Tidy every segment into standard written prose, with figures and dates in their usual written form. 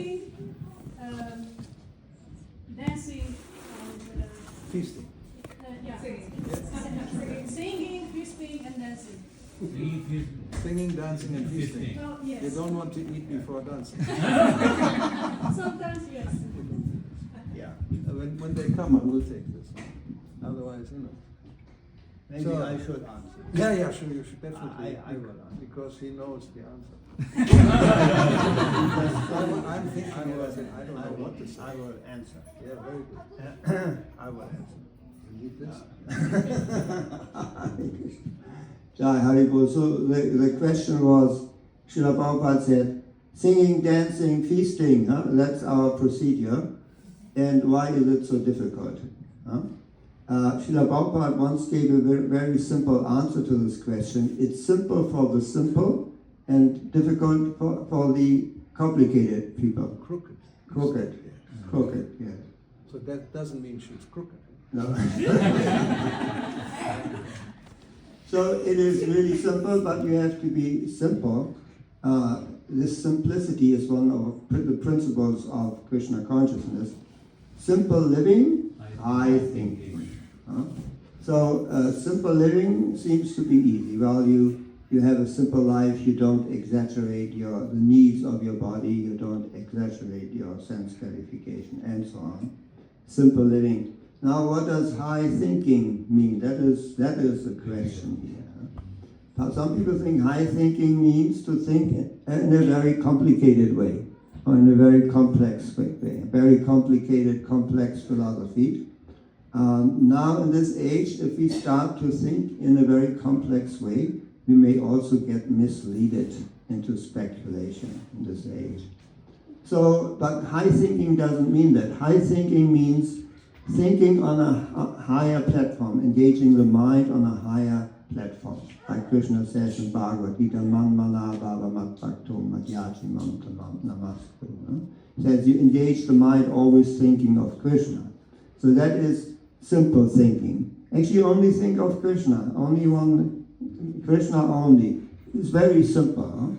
Singing, dancing, and Feasting. yeah. Singing, feasting, and dancing. Singing, dancing, and feasting. Oh, yes. You don't want to eat before dancing. Sometimes, yes. Yeah. When they come, I will take this one. Otherwise, Maybe So- I should answer. Yeah, sure, you should definitely. I will answer. Because he knows the answer. I I'm thinking, I don't know what to say. I will answer. Yeah, very good. I will answer. You need this? Jai Haribol. So the question was, Srila Prabhupada said, singing, dancing, feasting, that's our procedure. And why is it so difficult? Srila Prabhupada once gave a very simple answer to this question. It's simple for the simple and difficult for the complicated people. Crooked. Crooked. Yeah. Crooked, yes. So that doesn't mean she's crooked. No. So it is really simple, but you have to be simple. This simplicity is one of the principles of Krishna consciousness. Simple living, high thinking. So simple living seems to be easy. Well, you have a simple life, you don't exaggerate the needs of your body, you don't exaggerate your sense gratification, and so on. Simple living. Now, what does high thinking mean? That is the question here. Some people think high thinking means to think in a very complicated way, or in a very complex way, very complicated, complex philosophy. Now, in this age, if we start to think in a very complex way, we may also get misled into speculation in this age. So, but high thinking doesn't mean that. High thinking means thinking on a higher platform, engaging the mind on a higher platform. Like Krishna says in Bhagavad Gita, Man mana bhava mat bhakto madhyachi mam tamam namastu. He says you engage the mind always thinking of Krishna. So that is simple thinking. Actually only think of Krishna, only one, Krishna only. It's very simple.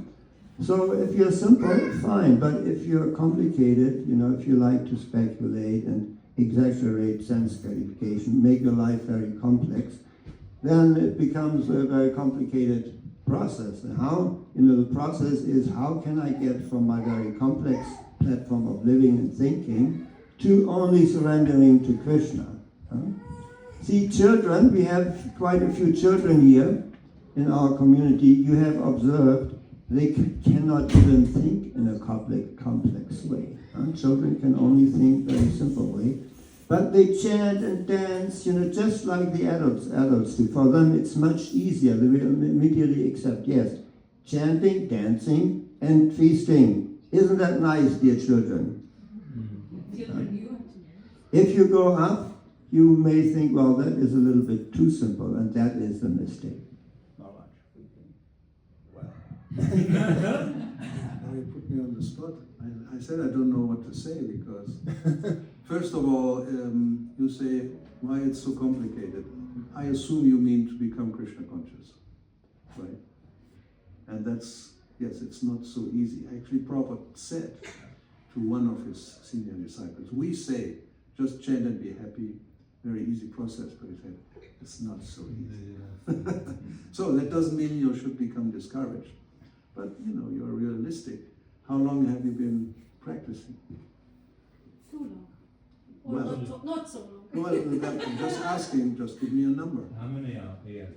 So if you're simple, fine. But if you're complicated, if you like to speculate and exaggerate sense gratification, make your life very complex, then it becomes a very complicated process. And how, the process is how can I get from my very complex platform of living and thinking to only surrendering to Krishna. See, children, we have quite a few children here in our community. You have observed they cannot even think in a complex way. Children can only think very simple way. But they chant and dance, just like the adults do. For them, it's much easier. They will immediately accept, yes, chanting, dancing, and feasting. Isn't that nice, dear children? If you grow up, you may think, well, that is a little bit too simple, and that is the mistake. Maharaj, Now you put me on the spot. I said I don't know what to say because, first of all, you say why it's so complicated. I assume you mean to become Krishna conscious, right? And that's, yes, it's not so easy. Actually, Prabhupada said to one of his senior disciples, we say, just chant and be happy, very easy process, but he said, it's not so easy. So that doesn't mean you should become discouraged, but you're realistic. How long have you been practicing? Too long. Or Well, not so long. Well, I'm just asking, just give me a number. How many are here?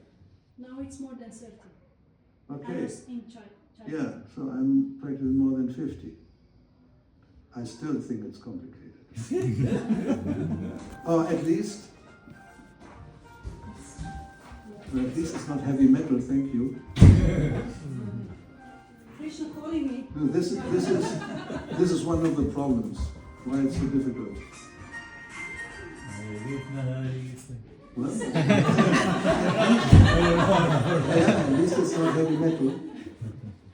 Now it's more than 30. I Okay, was in China. yeah, so I'm practicing more than 50. I still think it's complicated. Or at least it's not heavy metal, thank you. Krishna calling me. No, this is one of the problems, why it's so difficult. Well, yeah, at least it's not heavy metal.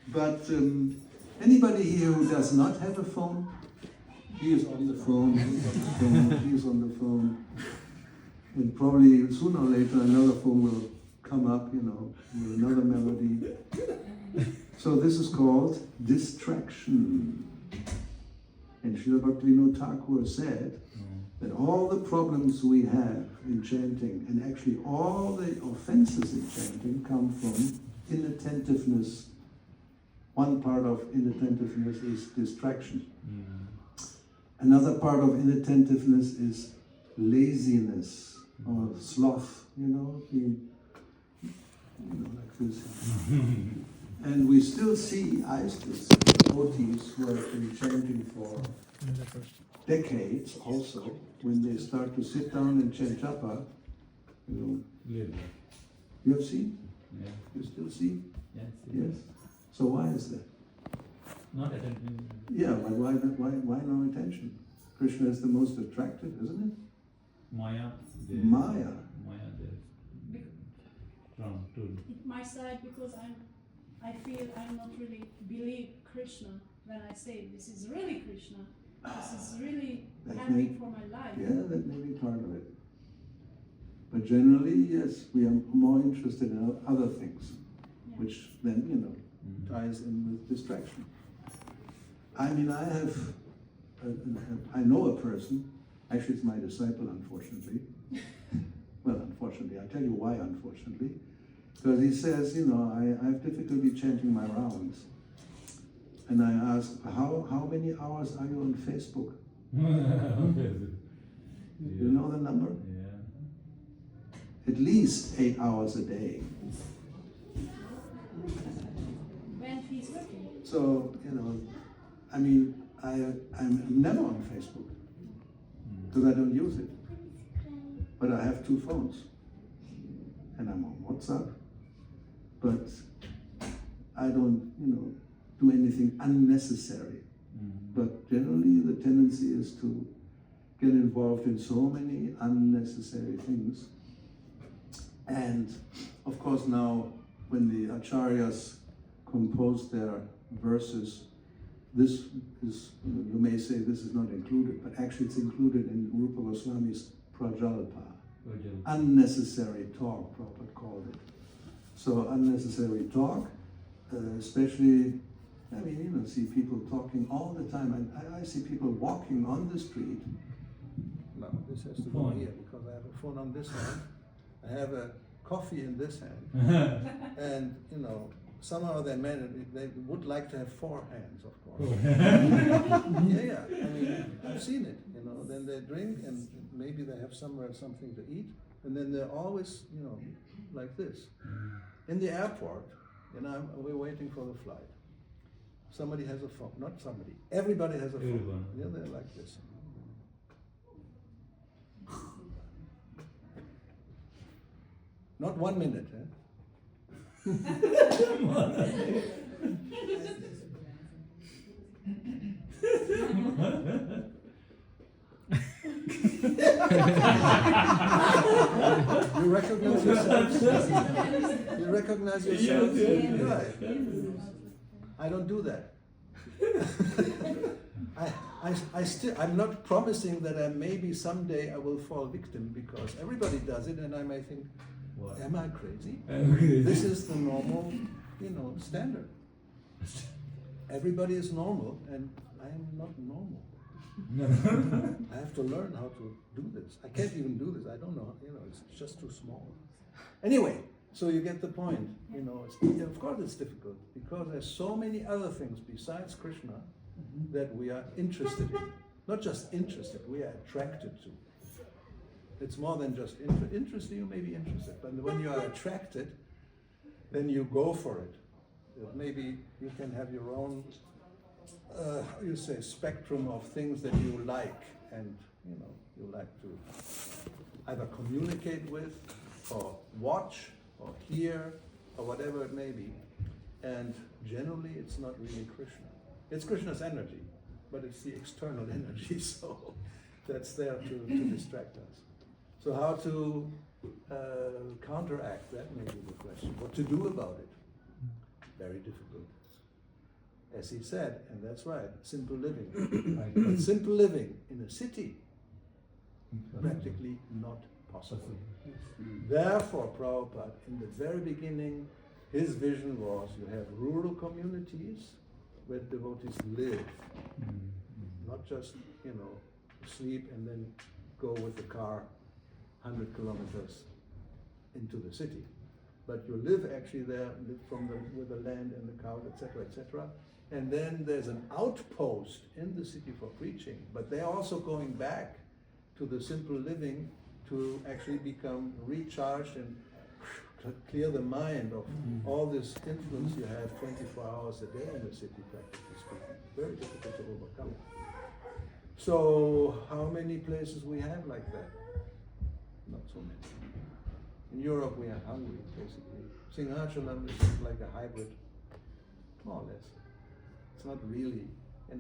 But anybody here who does not have a phone? He is on the phone, he is on the phone. And probably sooner or later another phone will come up, with another melody. So this is called distraction. And Srila Bhaktivinoda Thakur said that all the problems we have in chanting, and actually all the offenses in chanting, come from inattentiveness. One part of inattentiveness is distraction. Another part of inattentiveness is laziness or sloth, like this. And we still see, I still see devotees who have been chanting for decades also, when they start to sit down and chant japa, you have seen? Yeah. You still see? Yes. Yes. So why is that? Not attending. Yeah, but why no attention? Krishna is the most attractive, isn't it? Maya. Maya. Maya there. Strong tool. It my side because I feel I'm not really believe Krishna when I say this is really Krishna. This is really That happening for my life. Yeah, that may be part of it. But generally, yes, we are more interested in other things, Yeah. which then, ties in with distraction. I mean, I know a person, actually it's my disciple, unfortunately. Well, unfortunately, I'll tell you why, unfortunately. Because he says, I have difficulty chanting my rounds. And I ask, how many hours are you on Facebook? You know the number? Yeah. At least 8 hours a day. When he's working. So, I mean, I'm never on Facebook because I don't use it. But I have 2 phones. And I'm on WhatsApp. But I don't, do anything unnecessary. But generally the tendency is to get involved in so many unnecessary things. And of course now when the acharyas compose their verses, this is, you may say this is not included, but actually it's included in Rupa Goswami's Prajalpa. Unnecessary talk, Prabhupada called it. So unnecessary talk, especially, see people talking all the time. And I see people walking on the street. No, this has to go here because I have a phone on this hand. I have a coffee in this hand. And, somehow they would like to have 4 hands, of course. Yeah. I mean, I've seen it, Then they drink and maybe they have somewhere something to eat. And then they're always, like this. In the airport, we're waiting for the flight. Somebody has a phone. Not somebody. Everybody has a phone. Everyone. Yeah, they're like this. Not 1 minute, eh? You recognize yourselves? You recognize yourselves? Yes. Right. I don't do that. I'm not promising that maybe someday I will fall victim because everybody does it and I may think, am I crazy? This is the normal, standard. Everybody is normal and I am not normal. I have to learn how to do this. I can't even do this. I don't know. It's just too small. Anyway, so you get the point. Of course it's difficult because there's so many other things besides Krishna that we are interested in. Not just interested, we are attracted to. It's more than just interested. You may be interested, but when you are attracted, then you go for it. Maybe you can have your own spectrum of things that you like and you like to either communicate with or watch or hear or whatever it may be. And generally it's not really Krishna. It's Krishna's energy, but it's the external energy, so that's there to distract us. So how to counteract that may be the question. What to do about it? Very difficult. As he said, and that's right, simple living. But simple living in a city, practically not possible. Therefore, Prabhupada, in the very beginning, his vision was you have rural communities where devotees live, not just, sleep and then go with the car 100 kilometers into the city. But you live actually there, with the land and the cow, etc., etc. And then there's an outpost in the city for preaching, but they're also going back to the simple living to actually become recharged and to clear the mind of all this influence you have 24 hours a day in the city, practically speaking. Very difficult to overcome. So how many places we have like that? Not so many. In Europe we are Hungary, basically. Singhachalam is like a hybrid, more or less. It's not really, and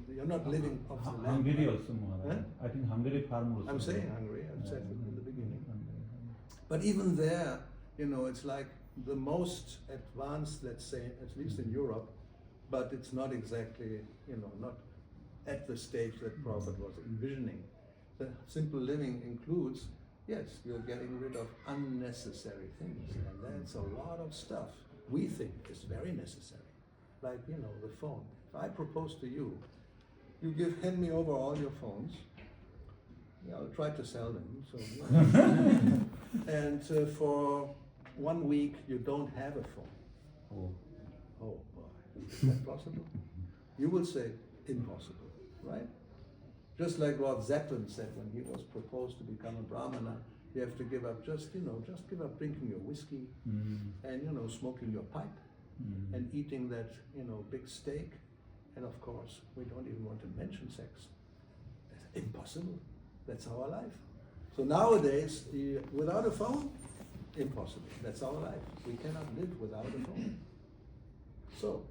you're not living off the land. Hungary also, Maharaj. Huh? I think Hungary farm also. I'm saying Hungary, I said it in the beginning. But even there, it's like the most advanced, let's say, at least in Europe, but it's not exactly, not at the stage that Prabhupada was envisioning. The simple living includes, yes, you're getting rid of unnecessary things, and that's a lot of stuff we think is very necessary. Like, the phone. If I propose to you, you hand me over all your phones. Yeah, I'll try to sell them. So, and for 1 week you don't have a phone. Oh boy, is that possible? You will say impossible, right? Just like Lord Zeppelin said when he was proposed to become a Brahmana, you have to give up just give up drinking your whiskey and smoking your pipe and eating that big steak, and of course we don't even want to mention sex. It's impossible. That's our life. So nowadays, without a phone, impossible. That's our life. We cannot live without a phone. So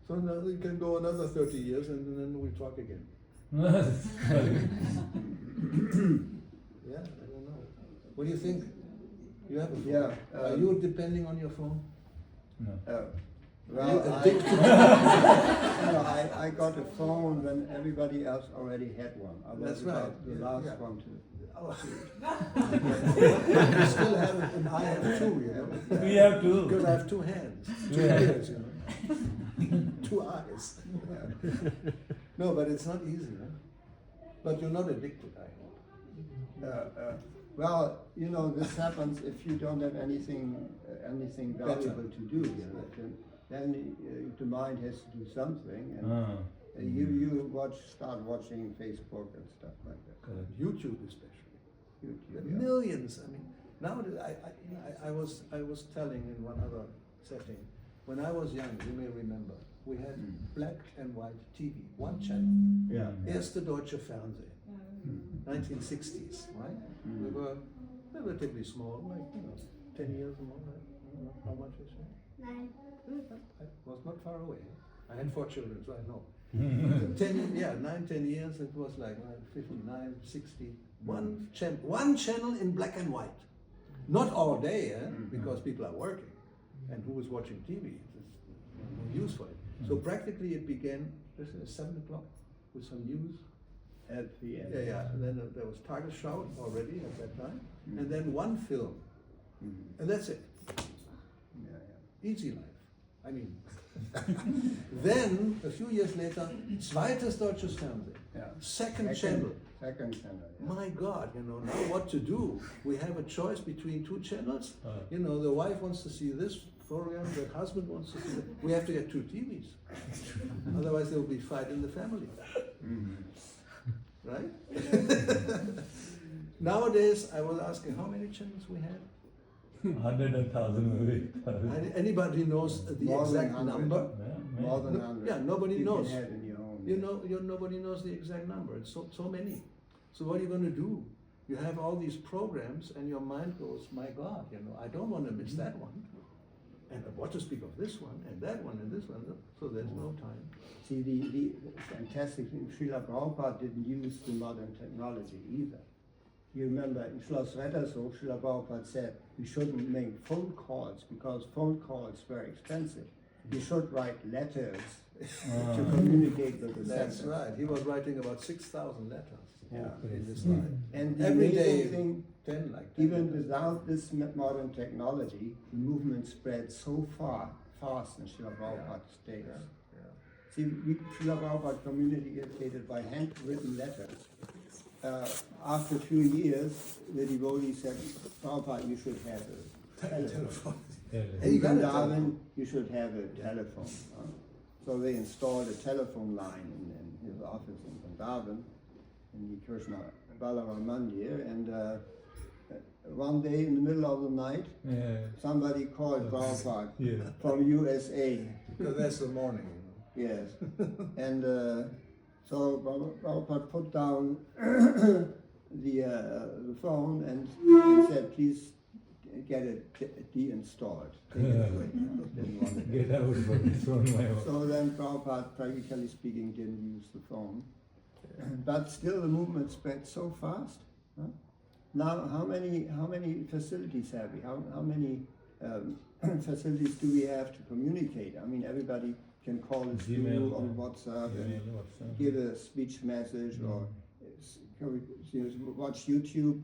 now we can go another 30 years and then we'll talk again. Yeah, I don't know. What do you think? You have a phone? Yeah. Are you depending on your phone? No. Well, addicted to I got a phone when everybody else already had one. I was That's about right. the last Yeah. one to. Oh, you still have it, and I have two, We have two. Because I have two hands, two ears, two eyes. No, but it's not easy, huh? But you're not addicted, I hope. Well, this happens if you don't have anything valuable to do. Then the mind has to do something, and you start watching Facebook and stuff like that. YouTube especially. YouTube, The millions. I mean, nowadays I was telling in one other setting, when I was young, you may remember, we had black and white TV, one channel. Yeah. Erste Deutsche Fernsehen, 1960s, right? We were relatively small, like 10 years more. How much is it? 9. I was not far away. I had 4 children, so I know. 9-10 years, it was like 59, 60. One channel in black and white. Not all day, because people are working. And who was watching TV? There's no use for it. So practically it began just at 7 o'clock with some news. At the end. Yeah. And then there was Tagesschau already at that time. And then one film. And that's it. Easy life. I mean, then a few years later, zweites deutsches Fernsehen. Second channel. Second channel. Yeah. My God, now what to do? We have a choice between 2 channels. The wife wants to see this program, the husband wants to see that. We have to get 2 TVs. Otherwise there will be fight in the family. Right? Nowadays, I was asking how many channels we have. 100,000 maybe. Anybody knows the More than exact 100. number? More than 100. Yeah, nobody you knows. Can have in your own. Nobody knows the exact number. It's so many. So what are you going to do? You have all these programs, and your mind goes, "My God, I don't want to miss that one, and what to speak of this one, and that one, and this one." So there's no time. See, the fantastic thing, Srila Prabhupada didn't use the modern technology either. You remember in Schloss Rettershof, Srila Prabhupada said we shouldn't make phone calls because phone calls are very expensive. You should write letters to communicate with the That's sender. right. He was writing about 6,000 letters in his Mm. life. And the Every amazing day, thing, 10 like that. even without this modern technology, the movement spread so fast in Srila Prabhupada's days. See, Srila Prabhupada communicated by handwritten letters. After a few years, the devotee said, Prabhupada, you should have a telephone. In Vrindavan, you should have a telephone. So they installed a telephone line in his office in Vrindavan, in the Krishna Balaram Mandir, and one day in the middle of the night, somebody called Prabhupada from USA. Because that's the morning. Yes. And so Prabhupada put down the phone and said, please get it de-installed. Take it away. Didn't want it. Get out from this one, my own. So then Prabhupada, practically speaking, didn't use the phone. But still the movement spread so fast. Huh? Now, how many facilities have we? How many facilities do we have to communicate? I mean, everybody can call a school on WhatsApp and give a speech message or watch YouTube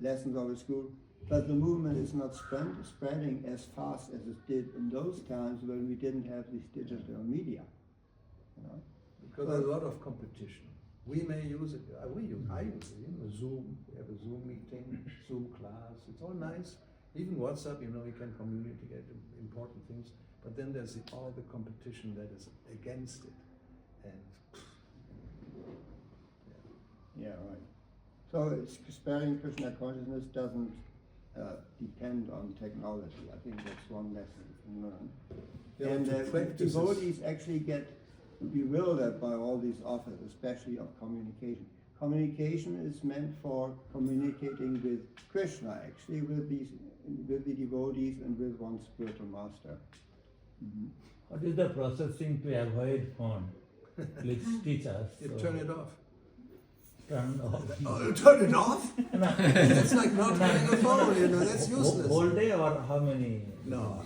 lessons of a school. But the movement is not spreading as fast as it did in those times when we didn't have this digital media. You know? Because there's a lot of competition. We may use it, I use it, Zoom, we have a Zoom meeting, Zoom class, it's all nice. Even WhatsApp, we can communicate important things, but then there's all the competition that is against it. And yeah, right. So spreading Krishna consciousness doesn't depend on technology. I think that's one lesson we can learn. And devotees actually get bewildered by all these offers, especially of communication. Communication is meant for communicating with Krishna, actually, with the devotees and with one's spiritual master. Mm-hmm. What is the processing to avoid phone? Please teach us. you turn it off. Turn off. Oh, you turn it off? That's like not having a phone, that's useless. Whole day or how many? No,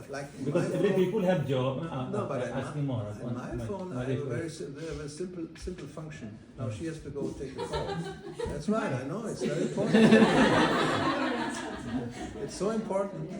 like because every people have job. No, but asking Maharaj. on my phone, I have a very simple function. Now she has to go take the phone. That's right, I know, it's very important. It's so important,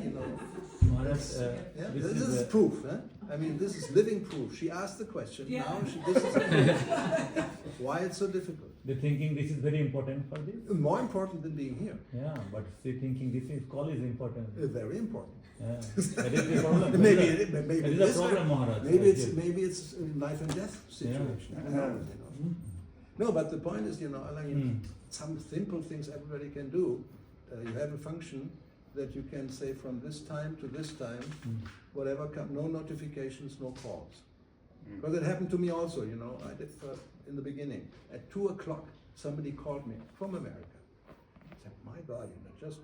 Maharaj, this is proof. I mean, this is living proof. She asked the question, now this is proof. Why it's so difficult. They're thinking this is very important for this? More important than being here. Yeah, but they thinking this is call is important. Very important. Yeah. That is the problem. maybe that is the problem, Maharaj. Maybe it's a life and death situation. Yeah. No, but the point is, some simple things everybody can do. You have a function that you can say from this time to this time, whatever comes, no notifications, no calls. Because it happened to me also, I did in the beginning. At 2 o'clock, somebody called me from America. I said, my God,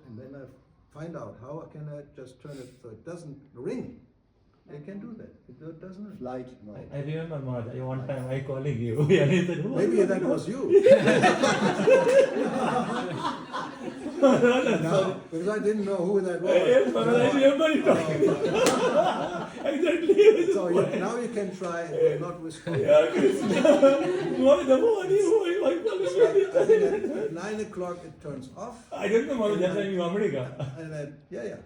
and then I find out how can I just turn it so it doesn't ring. I can do that. It doesn't ring. Flight mode. I remember, Maharaj, one time I calling you. And he said, maybe that was you. No, because I didn't know who that was. Yes, Maharaj, I remember you talking. Exactly. So now you can try not whispering. Yeah, I think at 9 o'clock it turns off. I don't know, Maharaj, that's in America. And then, yeah,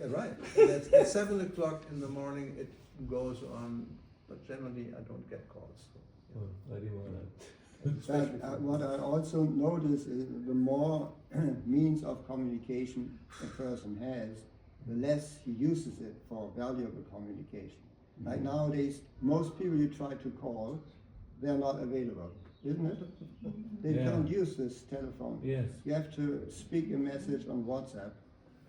right. And at 7 o'clock in the morning it goes on, but generally I don't get calls. So, Very well. But what I also notice is the more means of communication a person has, the less he uses it for valuable communication. Like nowadays, most people you try to call, they're not available, isn't it? They don't use this telephone. Yes. You have to speak a message on WhatsApp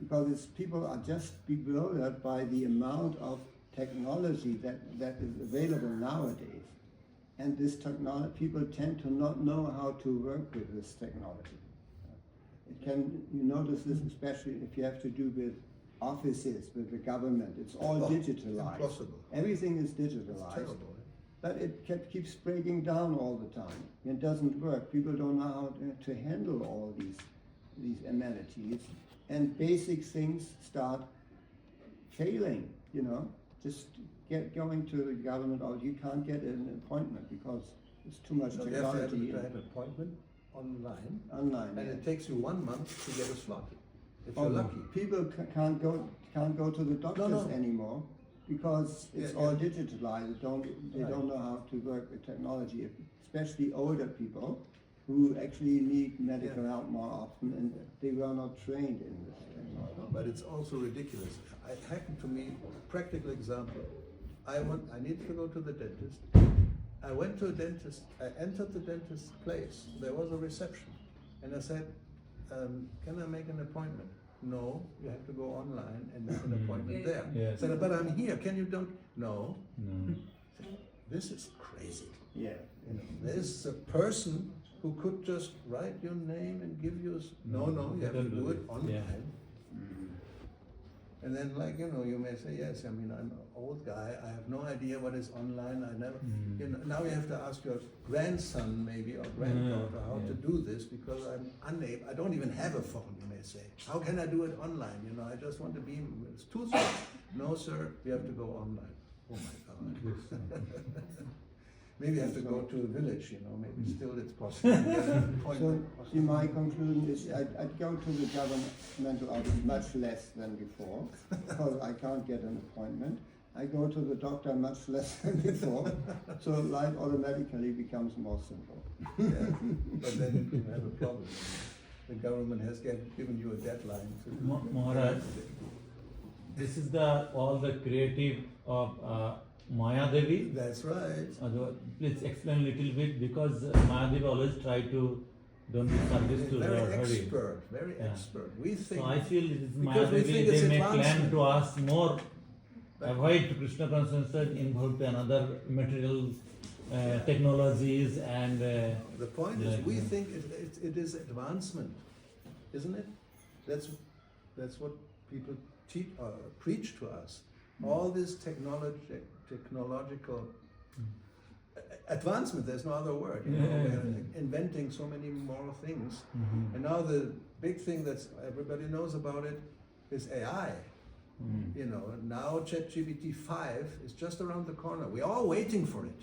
because people are just bewildered by the amount of technology that is available nowadays. And this technology, people tend to not know how to work with this technology. You notice this especially if you have to do with offices, with the government. It's all digitalized. Impossible. Everything is digitalized. It's terrible. But it keeps breaking down all the time. It doesn't work. People don't know how to handle all these amenities. And basic things start failing, Just going to the government, or you can't get an appointment because there's too much technology. You have to have an appointment online. Online. And it takes you 1 month to get a slot. If you're lucky. People can't go to the doctors anymore because it's Yeah, all yeah. digitalized. They Right. don't know how to work with technology, especially older people who actually need medical Yeah. help more often, and they were not trained in this technology. No, but it's also ridiculous. It happened to me, practical example. I needed to go to the dentist. I went to a dentist, I entered the dentist's place. There was a reception. And I said, can I make an appointment? No, you have to go online and make an appointment there. Yeah. I said, but I'm here, can you don't? No. No. This is crazy. Yeah. You know, there's a person who could just write your name and give you no, you have to Don't do it Yeah. online. And then, like, you know, you may say, yes, I mean, I'm an old guy, I have no idea what is online, I never, you know, now you have to ask your grandson maybe or granddaughter how to do this because I'm unable, I don't even have a phone, you may say. How can I do it online? You know, I just want to be, it's too slow. No, sir, you have to go online. Oh my God. Maybe you have to go to a village, you know, maybe still it's possible to get an So, appointment. see, my conclusion is I'd go to the governmental office much less than before, because I can't get an appointment. I go to the doctor much less than before, so life automatically becomes more simple. Yeah, but then you have a problem. The government has given you a deadline to Maharaj, this is all the creative of Maya Devi. That's right. Please explain a little bit because Maya Devi always try to don't do service to Very Lord Hari. expert, very Yeah. expert. We think So I feel it is Maya because we Devi, think it's they may advancement. plan to ask more, avoid Krishna consciousness, involved another material technologies and the point is, we Yeah. think it is advancement, isn't it? That's what people preach to us. All this technological advancement. There's no other word. You know, we're inventing so many more things, and now the big thing that everybody knows about it is AI. You know, now ChatGPT 5 is just around the corner. We're all waiting for it.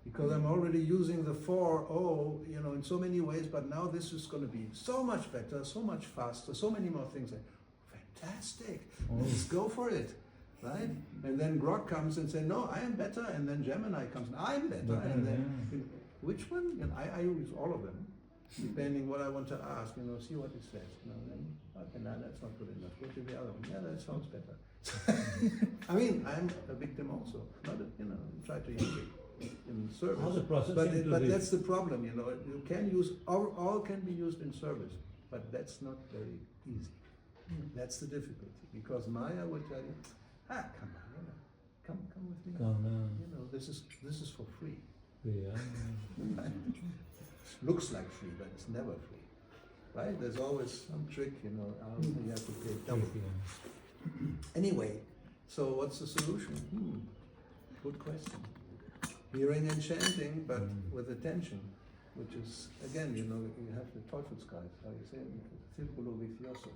Because I'm already using the 4.0, you know, in so many ways, but now this is going to be so much better, so much faster, so many more things. Fantastic, let's go for it, right? And then Grok comes and says, no, I am better, and then Gemini comes, I'm better, and then, which one? And I use all of them, depending what I want to ask, you know, see what it says. You know, then, okay, no, that's not good enough, go to the other one, yeah, that sounds better. I mean, I'm a victim also, not a, you know, try to use it in service. How the processing But, to but reach. that's the problem, you know. You can use all can be used in service, but that's not very easy. That's the difficulty because Maya will tell you, come on, you know, come with me. You know, this is for free. Looks like free, but it's never free, right? There's always some trick, you know. You have to pay double. Anyway, so what's the solution? Good question. Hearing and chanting, but with attention, which is, again, you know, you have the Teufelsgeist, how you say it, Circulo vicioso.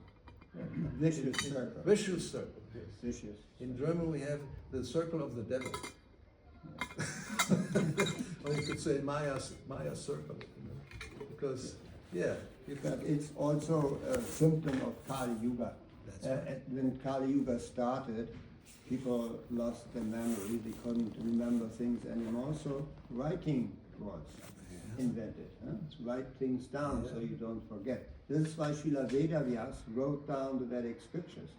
Vicious circle. Vicious circle, yes. Vicious. In German we have the circle of the devil. Or you could say Maya circle, you know, because, yeah. But it's also a symptom of Kali Yuga. That's right. When Kali Yuga started, people lost their memory, they couldn't remember things anymore, so writing was invented. Write things down so you don't forget. This is why Srila Vedavyas wrote down the Vedic scriptures.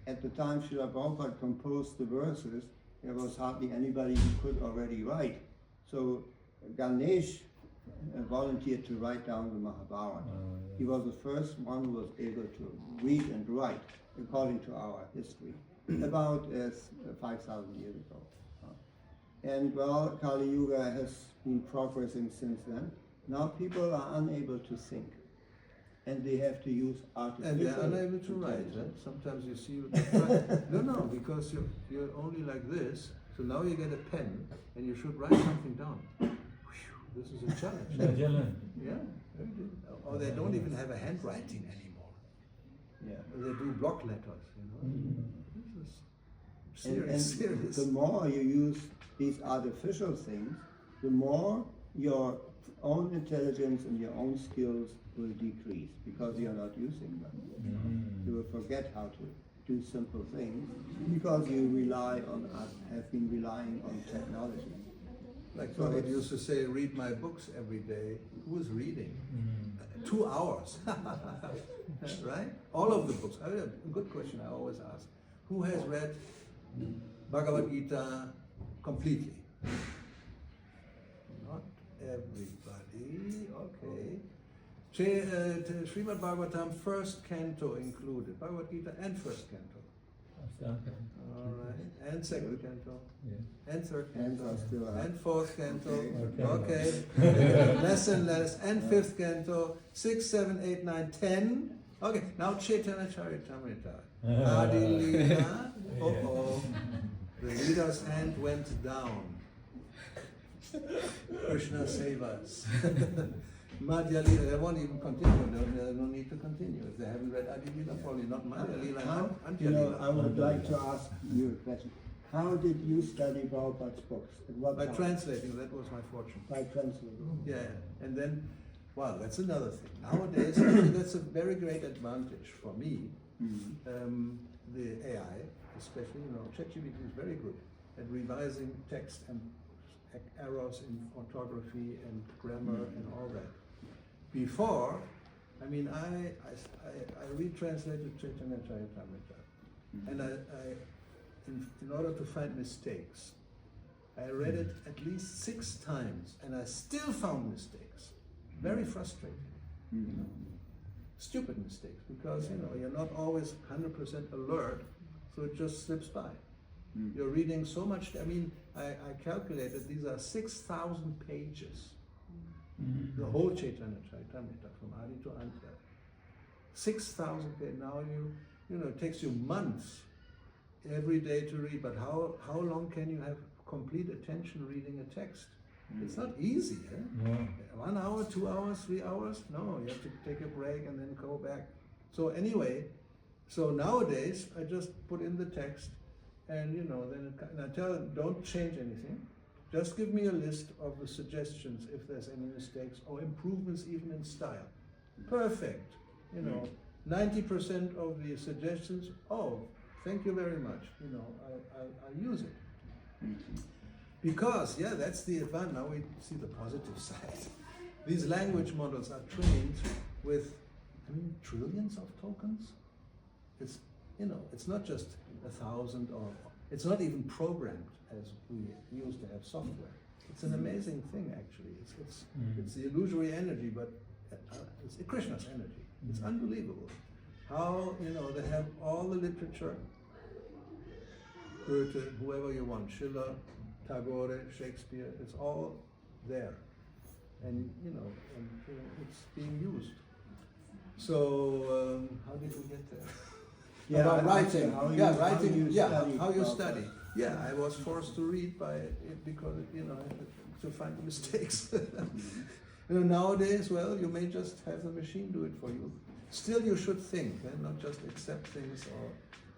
At the time Srila Prabhupada composed the verses, there was hardly anybody who could already write. So Ganesh volunteered to write down the Mahabharata. He was the first one who was able to read and write, according to our history, about 5,000 years ago. And well, Kali Yuga has been progressing since then. Now people are unable to think, and they have to use artificial And they're unable to write. intelligence. Sometimes you see, no, because you're only like this. So now you get a pen, and you should write something down. This is a challenge. Yeah, very good. Or they don't even have a handwriting anymore. Yeah. They do block letters, you know. This is serious. The more you use these artificial things, the more your own intelligence and your own skills will decrease because you're not using them. You will forget how do simple things because you have been relying on technology. Like So Prabhu it's- used to say, read my books every day. Who is reading? 2 hours. Right? All of the books. A good question I always ask. Who has read Bhagavad Gita completely? Not everybody. Okay. Srimad Bhagavatam, first canto included. Bhagavad Gita and first canto. All right. And second canto. Yeah. And third And canto. still And fourth canto. Okay. Okay. Less and less. And fifth canto. 6, 7, 8, 9, 10. Okay. Now Chaitanya Charitamrita. Adi Leela. Oh. The leader's hand went down. Krishna save us. Madhya Leela, they won't even continue. There's no need to continue. If they haven't read Adi Leela, probably not Madhya Leela and Antya Leela. I would like to ask you a question. How did you study Prabhupada's books? At what By time? translating, that was my fortune. By translating. Yeah, and then, well, that's another thing. Nowadays, actually, that's a very great advantage for me. The AI, especially, ChatGPT is very good at revising text and errors in orthography and grammar and all that. Before, I retranslated Chaitanya Charitamrita, and in order to find mistakes, I read it at least 6 times, and I still found mistakes. Very frustrating. Stupid mistakes, because you're not always 100% alert, so it just slips by. You're reading so much. I calculated these are 6,000 pages. The whole Chaitanya Charitamrita from Adi to Antya. 6,000 pages. Now it takes you months every day to read. But how long can you have complete attention reading a text? It's not easy. Eh? Yeah. 1 hour, 2 hours, 3 hours? No, you have to take a break and then go back. So anyway, nowadays I just put in the text, and then I tell them, don't change anything. Just give me a list of the suggestions if there's any mistakes or improvements even in style. Perfect. 90% of the suggestions, thank you very much. I'll use it. Because, that's the advantage. Now we see the positive side. These language models are trained with, trillions of tokens. It's not just 1,000 or, it's not even programmed as we used to have software. It's an amazing thing, actually. It's the illusory energy, but it's Krishna's energy. It's unbelievable. How, they have all the literature, Goethe, whoever you want, Schiller, Tagore, Shakespeare, it's all there. And, it's being used. So, how did we get there? About writing. How you study. Yeah, I was forced to read by it because, to find the mistakes. Nowadays, you may just have the machine do it for you. Still, you should think, and not just accept things or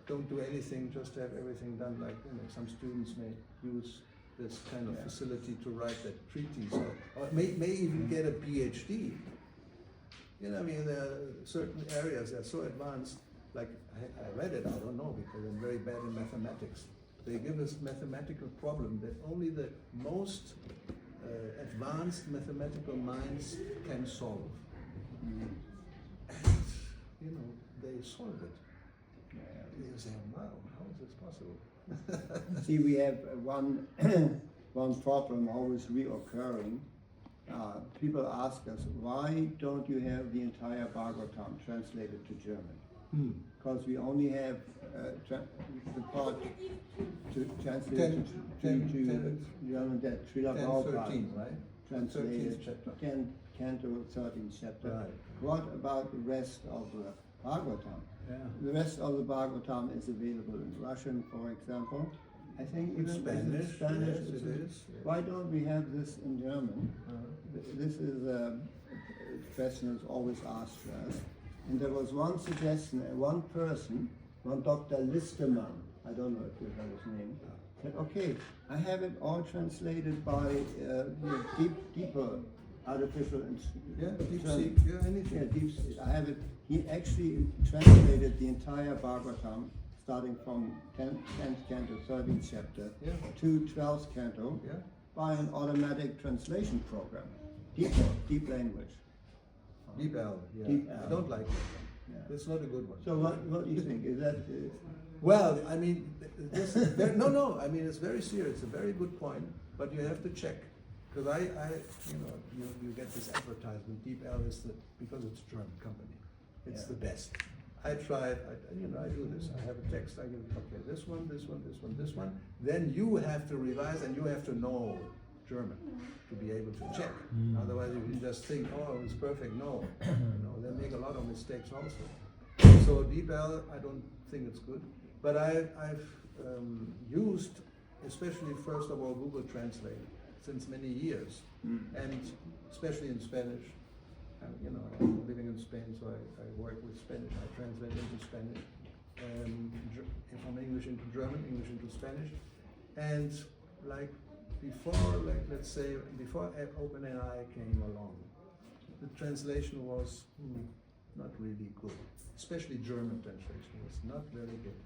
don't do anything, just have everything done like, some students may use this kind of facility to write that treatise or may even get a PhD. There are certain areas that are so advanced, like I read it, I don't know, because I'm very bad in mathematics. They give us mathematical problem that only the most advanced mathematical minds can solve. And, they solve it. You say, wow, how is this possible? See, we have one problem always reoccurring. People ask us, why don't you have the entire Bhagavatam translated to German? Because we only have the part to translate to German that Srila Prabhupada 13, right? translated 13th chapter. Canto 13th chapter. Right. What about the rest of the Bhagavatam? Yeah. The rest of the Bhagavatam is available in Russian, for example. I think In even Spanish, Spanish yes, it is. Why don't we have this in German? This is a question that's always asked us. And there was one suggestion, one person, one Dr. Listermann, I don't know if you heard his name, said, okay, I have it all translated by deeper artificial DeepSeek, anything. DeepSeek. I have it. He actually translated the entire Bhagavatam, starting from 10th canto, 13th chapter Yeah. to 12th canto Yeah. by an automatic translation program, deep language. Deep L. Yeah. Deep I L. don't like that one. Yeah. It's not a good one. So what do you think? Is that Well, I mean, this is no. I mean, it's very serious. It's a very good point, but you have to check because you get this advertisement. Deep L is because it's a German company. It's the best. I tried. I do this. I have a text. I give this one. Then you have to revise and you have to know German to be able to check. Otherwise, you just think, oh, it's perfect. No, they make a lot of mistakes also. So Deep L, I don't think it's good. But I've used, especially first of all, Google Translate since many years, and especially in Spanish. I'm living in Spain, so I work with Spanish. I translate into Spanish, from English into German, English into Spanish, and let's say before OpenAI came along, the translation was not really good. Especially German translation was not very good.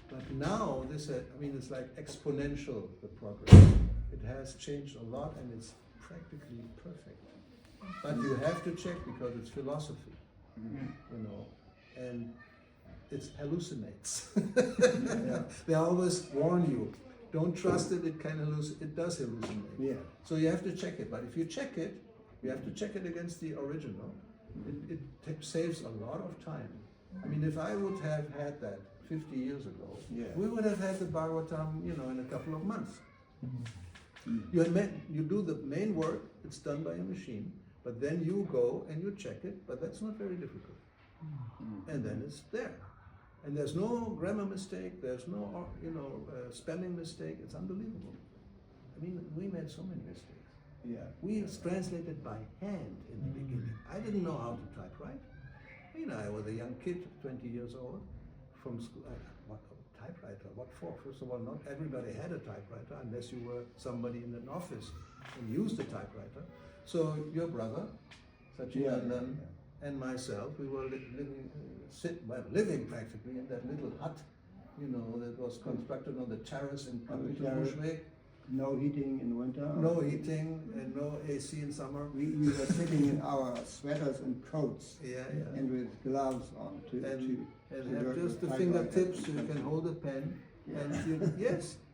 But now it's like exponential, the progress. It has changed a lot and it's practically perfect. But you have to check because it's philosophy, and it hallucinates. They always warn you, don't trust it, it does hallucinate. Yeah. So you have to check it, but if you check it, you have to check it against the original. It saves a lot of time. I mean, if I would have had that 50 years ago, we would have had the Bhagavatam, in a couple of months. You do the main work, it's done by a machine, but then you go and you check it, but that's not very difficult. And then it's there. And there's no grammar mistake, there's no, spelling mistake, it's unbelievable. I mean, we made so many mistakes. Yeah. We translated by hand in the beginning. I didn't know how to type right. I was a young kid, 20 years old, from school. What typewriter? What for? First of all, not everybody had a typewriter unless you were somebody in an office and used a typewriter. So your brother, Sachidanand, and myself, we were living practically in that little hut, that was constructed on the terrace in Bushwick. No heating in winter. No heating and no AC in summer. We were sitting in our sweaters and coats, and with gloves on to have just the fingertips so you can hold a pen,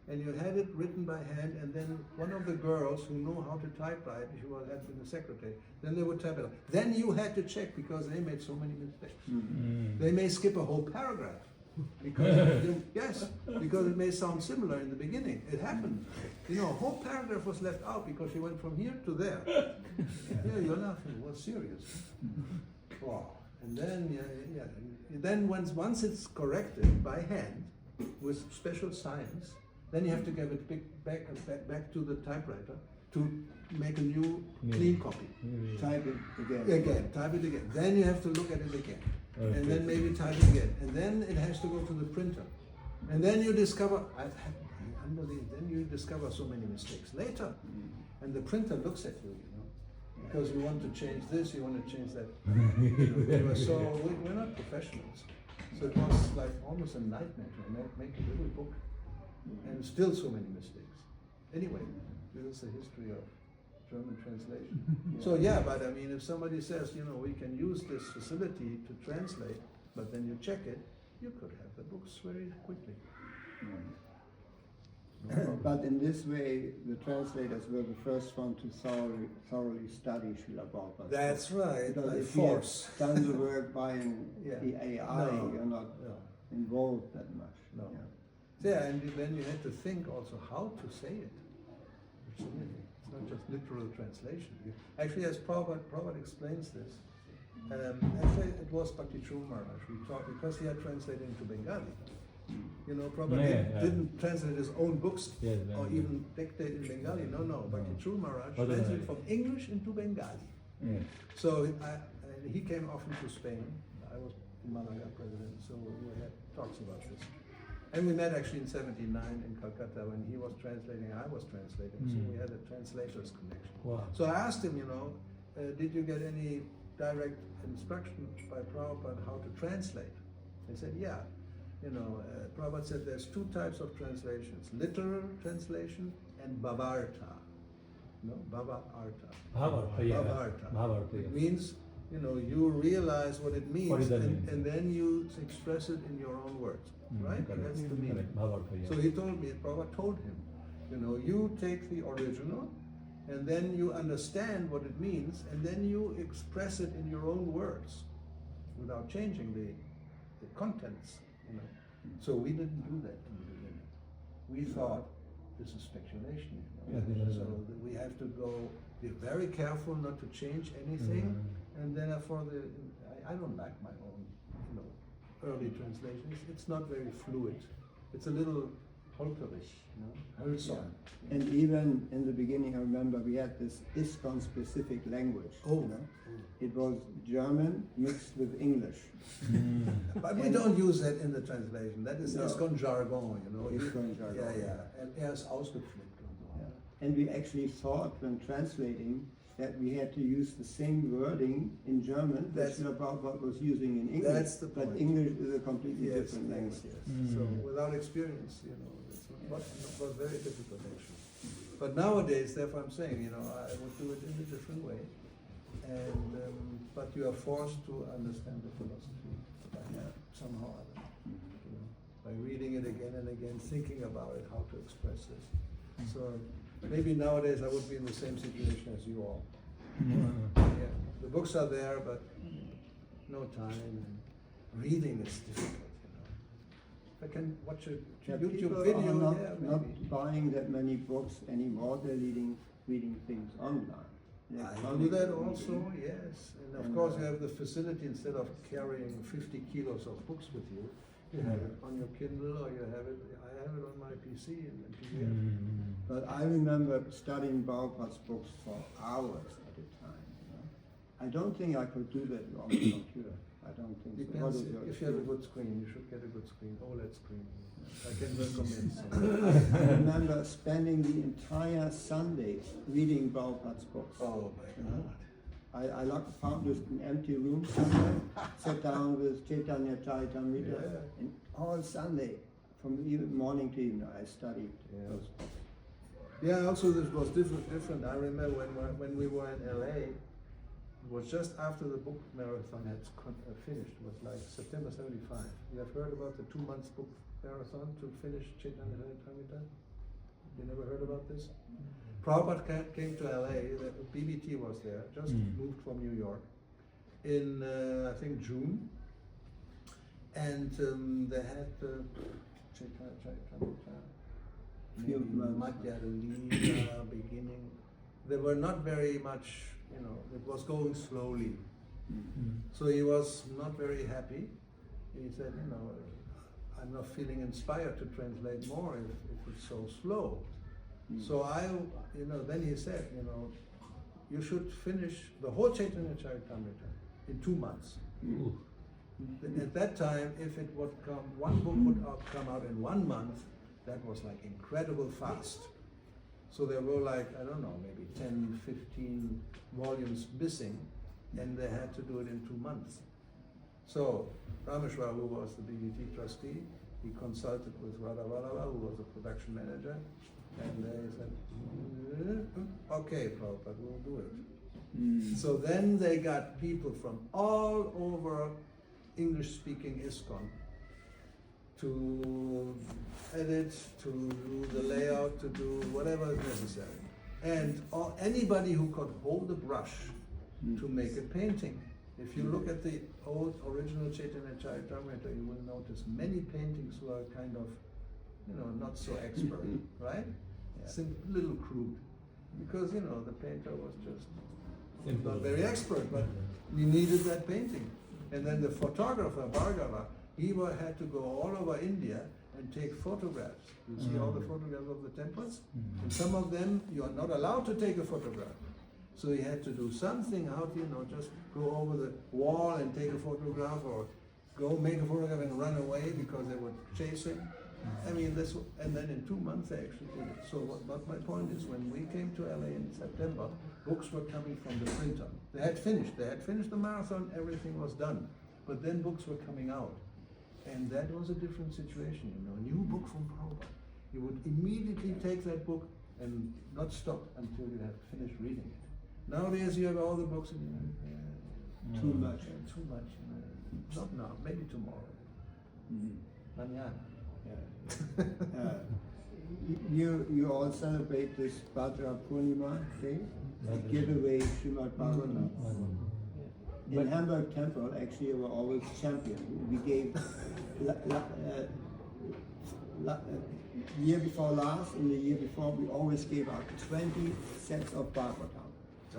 and you had it written by hand, and then one of the girls who know how to typewrite, she had been the secretary, then they would type it out. Then you had to check because they made so many mistakes. They may skip a whole paragraph. Because it may sound similar in the beginning. It happened. A whole paragraph was left out because she went from here to there. You're laughing. It was serious. Wow. And then once it's corrected by hand with special signs, then you have to give it back to the typewriter to make a new clean copy. Type it Type it again. Then you have to look at it again. Okay. And then maybe type it again. And then it has to go to the printer. And then you discover, then you discover so many mistakes later. And the printer looks at you, because you want to change this, you want to change that. So we're not professionals. So it was like almost a nightmare to make a little book. And still so many mistakes. Anyway, this is the history of German translation. So but I mean, if somebody says, we can use this facility to translate, but then you check it, you could have the books very quickly. But in this way, the translators were the first one to thoroughly study Srila Prabhupada. That's right. Because if force. you have done the work by the AI, you're not involved that much. No. And then you had to think also how to say it. It's not just literal translation. Actually, as Prabhupada explains this, actually it was Bhakti Maharaj. We taught because he had translated into Bengali. Prabhupada didn't translate his own books or even dictate in Bengali. No. Bhakti Maharaj translated from English into Bengali. So he came often to Spain. I was Malaga president, so we had talks about this. And we met actually in '79 in Calcutta when he was translating, I was translating, so we had a translator's connection. Wow. So I asked him, did you get any direct instruction by Prabhupada how to translate? He said, yeah. Prabhupada said there's two types of translations, literal translation and bhavarta. No, bhavarta. Bhavartha, yeah. Bhavarta. Bhavartha, It yes. means, you realize what it means, What does that mean? and then you express it in your own words, right? Correct. That's the meaning. Correct. Bhavartha, yeah. So he told me, Prabhupada told him, you take the original, and then you understand what it means, and then you express it in your own words, without changing the contents. So we didn't do that in the beginning. We thought this is speculation. Yeah, So that we have to be very careful not to change anything, and then I don't like my own, early translations. It's not very fluid. It's a little holterish, Hölzern. And even in the beginning, I remember we had this ISKCON specific language. Oh. It was German mixed with English. But we don't use that in the translation. That is No. ISKCON jargon, ISKCON jargon. Yeah. And ist ausgeflippt und so. Yeah. And we actually thought when translating that we had to use the same wording in German that Prabhupada was using in English. That's the But point. English is a completely different language. Yes. So without experience, it was very difficult actually. But nowadays, therefore I'm saying, I would do it in a different way. And but you are forced to understand the philosophy somehow or other. By reading it again and again, thinking about it, how to express this. So maybe nowadays I would be in the same situation as you all. Yeah, the books are there, but no time, and reading is difficult. If I can watch a YouTube People video, are not, maybe. not buying that many books anymore. They're reading things online. I do that also, yes. And of course you have the facility, instead of carrying 50 kilos of books with you, you have it on your Kindle, or I have it on my PC and PDF. But I remember studying Prabhupada's books for hours at a time. I don't think I could do that on the computer. I don't think so. What Depends is your if you have a good screen, you should get a good screen, OLED screen. I can recommend some. I remember spending the entire Sundays reading Prabhupada's books. Oh my God. I found this an empty room somewhere, sat down with Chaitanya Charitamrita, and all Sunday, from even morning to evening, I studied those books. Yeah, also this was different. I remember when we were in LA, it was just after the book marathon had finished. It was like September 75. You have heard about the 2 months book marathon to finish Chaitanya Charitamrita? You never heard about this? Prabhupada came to LA, the BBT was there, just moved from New York, in I think June, and they had Chaitanya Charitamrita, Madhya Leela, beginning. They were not very much, it was going slowly. So he was not very happy. He said, I'm not feeling inspired to translate more if it's so slow. So then he said, you should finish the whole Chaitanya Charitamrita in 2 months. At that time, if it would come, one book would come out in 1 month, that was like incredible fast. So there were like, I don't know, maybe 10, 15 volumes missing, and they had to do it in 2 months. So Rameshwar, who was the BBT trustee, he consulted with Radha Vallabha, who was the production manager, and they said, okay, Prabhupada, we'll do it. So then they got people from all over English-speaking ISKCON to edit, to do the layout, to do whatever is necessary. And anybody who could hold a brush to make a painting. If you look at the old original Chaitanya Charitamrita, you will notice many paintings were kind of, not so expert, right? Little crude. Because, the painter was just not very expert, but we needed that painting. And then the photographer, Bhargava, he had to go all over India and take photographs. You see all the photographs of the temples? And some of them, you are not allowed to take a photograph. So he had to do something, how to, just go over the wall and take a photograph, or go make a photograph and run away because they were chasing. I mean, and then in 2 months they actually did it. So what my point is, when we came to LA in September, books were coming from the printer. They had finished the marathon, everything was done. But then books were coming out. And that was a different situation, you know. A new book from Prabhupada. You would immediately take that book and not stop until you have finished reading it. Nowadays you have all the books and Too much. too much. Not now, maybe tomorrow. Mañana. You all celebrate this Bhadra Purnima day? We give away Srimad Bhagavatam. In Hamburg Temple, actually, we were always champion. We gave year before last and the year before, we always gave out 20 sets of Bhagavatam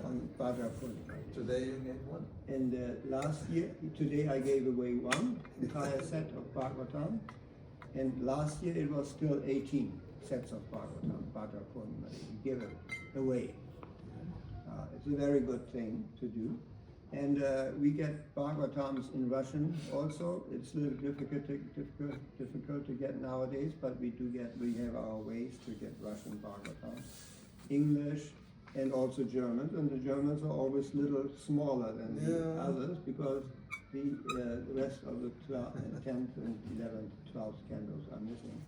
on Bhadra Purnima. Today you get one. And last year, today I gave away one entire set of Bhagavatam. And last year it was still 18 sets of Bhagavatam, Bhadra Purnima. We give it away. It's a very good thing to do. And we get Bhagavatams in Russian also. It's a little difficult to get nowadays, but we have our ways to get Russian Bhagavatams. English and also German. And the Germans are always a little smaller than the others because the rest of the 10th and 11th, 12th candles are missing.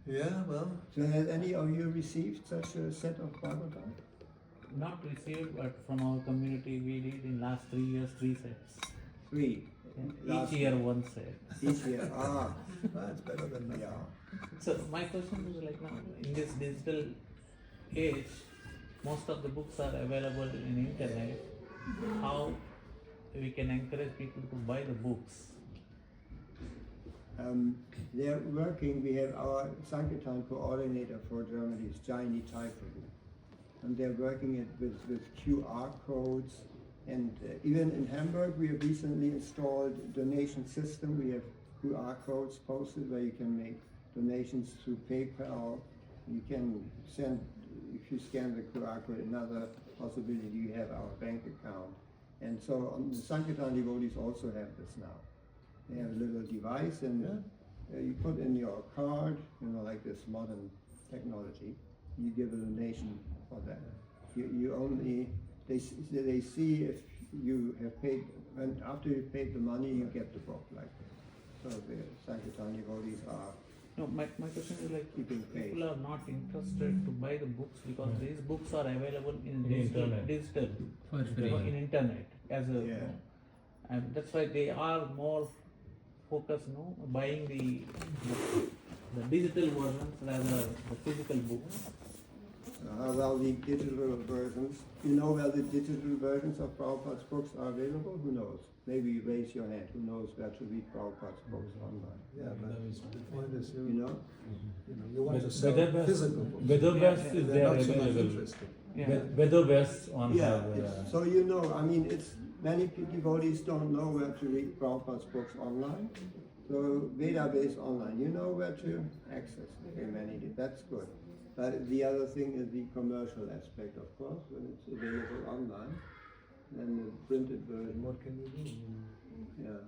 Yeah, well. So has any of you received such a set of Bhagavatam? Not received, but from our community we did in last 3 years 3 sets. 3. Each year 1 set. Each year. That's better than nothing. Yeah. So my question is like now in this digital age, most of the books are available in internet. How we can encourage people to buy the books? They're working. We have our Sankirtan coordinator for Germany is Jaini Prabhu. And they're working it with QR codes. And even in Hamburg, we have recently installed a donation system. We have QR codes posted where you can make donations through PayPal. You can send, if you scan the QR code, another possibility, you have our bank account. And so the Sankirtan devotees also have this now. They have a little device and you put in your card, like this modern technology. You give a donation for that. You only, they see if you have paid, and after you paid the money, you get the book. So the Sankirtan devotees are. No, my question is like Keeping pace. people are not interested to buy the books because these books are available in digital For free. in internet as a and that's why they are more focused buying the digital versions rather than the physical books. Well, the digital versions, where the digital versions of Prabhupada's books are available? Who knows? Maybe you raise your hand. Who knows where to read Prabhupada's books online? Yeah, but the point is, You want to But sell Vedabhas- physical books. Vedabhas is They're there not so much available. interested. Vedabhas on Yeah, have, so it's many devotees don't know where to read Prabhupada's books online. So Veda-based online, you know where to access it. That's good. But the other thing is the commercial aspect, of course, when it's available online. Then the printed version. What can we do? Yeah.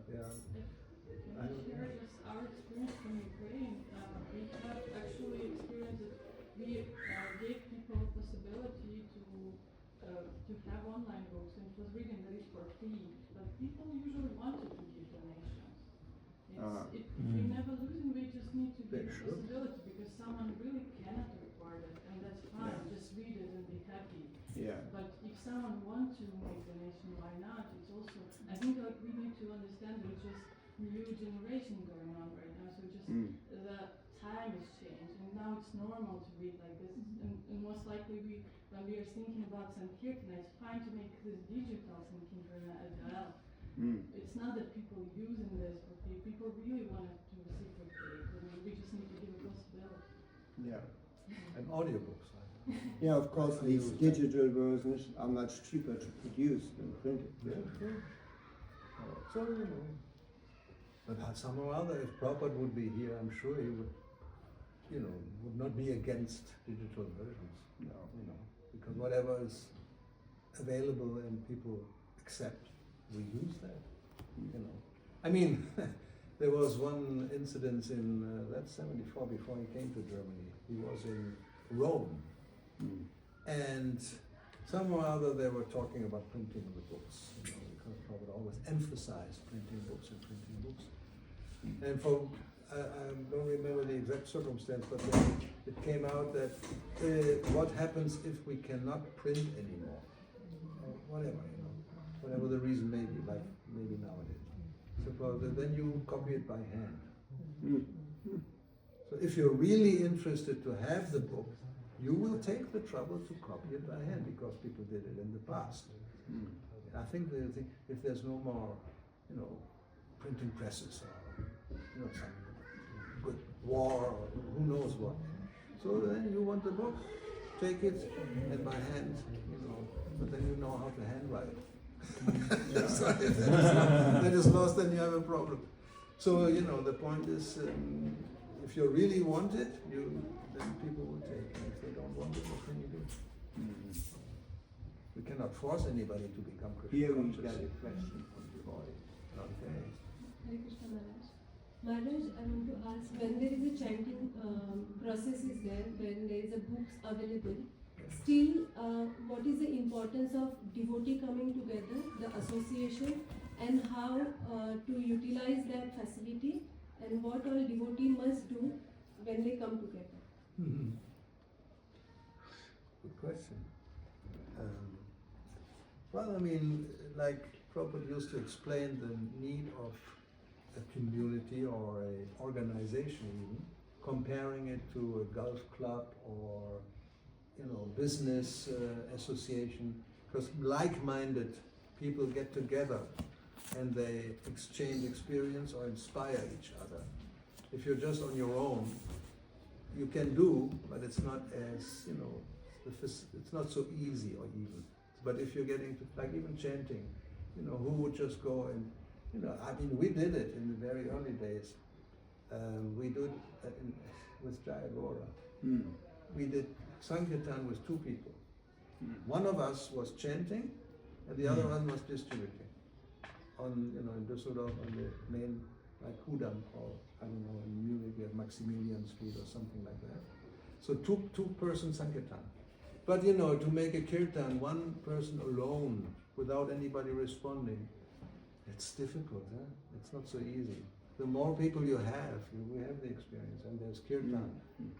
I don't know. Here is our experience from Ukraine. We have actually experienced that we gave people the possibility to have online books, and it was written that it's for free. But people usually wanted to give donations. We never losing. We just need to give the possibility because someone really cannot require that, and that's fine. Just read it and be happy. Yeah. But if someone wants to make donation, why not? It's also, I think we need to understand there's just new generation going on right now. So just the time has changed, and now it's normal to read like this. And most likely, when we are thinking about Sankirtana, it's fine to make this digital Sankirtana as well. It's not that people using this, but people really want to reciprocate, and we just need to give a possibility. Yeah. And audiobooks. Yeah, of course, these digital versions are much cheaper to produce than printed. So, but somehow or other, if Prabhupada would be here, I'm sure he would, would not be against digital versions. No. Because whatever is available and people accept, we use that. I mean, there was one incident in that's 74 before he came to Germany. He was in Rome. And somehow or other they were talking about printing the books, because Prabhupada always emphasized printing books and printing books. And for, I don't remember the exact circumstance, but then it came out that what happens if we cannot print anymore? Or whatever, whatever the reason may be, like maybe nowadays. Suppose that then you copy it by hand. So if you're really interested to have the book, you will take the trouble to copy it by hand because people did it in the past. I think if there's no more, printing presses or some good war or who knows what, so then you want the book, take it and by hand, but then you know how to handwrite. So if that is lost, then you have a problem. So the point is, if you really want it, then people will take it. If they don't want it, what can you do? We cannot force anybody to become Krishna Here we conscious. got a question from the boy. Okay. Hare Krishna Maharaj. Maharaj, I want to ask, when there is a chanting process is there, when there is a books available, still what is the importance of devotee coming together, the association, and how to utilize that facility, and what all devotee must do when they come together? Good question. Like Prabhupada used to explain the need of a community or an organization even, comparing it to a golf club or business association, because like-minded people get together and they exchange experience or inspire each other. If you're just on your own, you can do, but it's not as, it's not so easy or even. But if you're getting to, like even chanting, who would just go and, we did it in the very early days. We did with Jaya Gora. We did Sankirtan with two people. One of us was chanting, and the other one was distributing. In Düsseldorf, on the main, like Hudam, or I don't know, in Munich we have Maximilian Street or something like that. So two-person Sankirtan. But to make a kirtan, one person alone, without anybody responding, it's difficult, huh? It's not so easy. The more people you have, we have the experience, and there's kirtan,